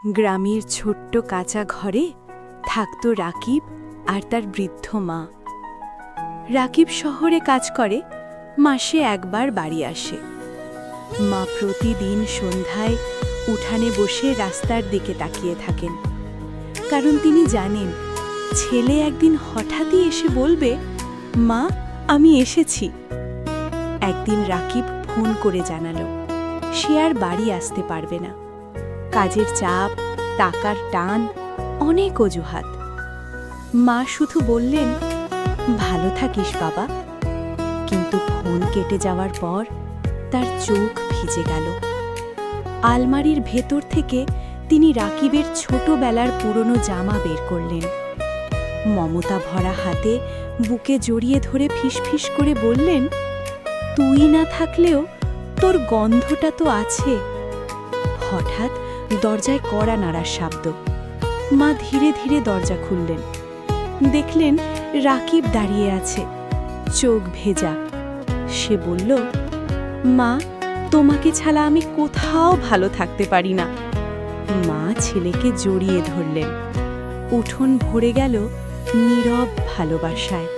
গ্রামের ছোট্ট কাঁচা ঘরে থাকত রাকিব আর তার বৃদ্ধ মা। রাকিব শহরে কাজ করে, মাসে একবার বাড়ি আসে। মা প্রতিদিন সন্ধ্যায় উঠানে বসে রাস্তার দিকে তাকিয়ে থাকেন, কারণ তিনি জানেন ছেলে একদিন হঠাৎই এসে বলবে, মা আমি এসেছি। একদিন রাকিব ফোন করে জানালো সে আর বাড়ি আসতে পারবে না। কাজের চাপ, টাকার টান, অনেক অজুহাত। মা শুধু বললেন, ভালো থাকিস বাবা। কিন্তু ফোন কেটে যাওয়ার পর তার চোখ ভিজে গেল। আলমারির ভেতর থেকে তিনি রাকিবের ছোটবেলার পুরনো জামা বের করলেন। মমতা ভরা হাতে বুকে জড়িয়ে ধরে ফিসফিস করে বললেন, তুই না থাকলেও তোর গন্ধটা তো আছে। হঠাৎ দরজায় কড়া নাড়ার শব্দ। মা ধীরে ধীরে দরজা খুললেন। দেখলেন রাকিব দাঁড়িয়ে আছে, চোখ ভেজা। সে বলল, মা তোমাকে ছাড়া আমি কোথাও ভালো থাকতে পারি না। মা ছেলেকে জড়িয়ে ধরলেন। উঠোন ভরে গেল নীরব ভালোবাসায়।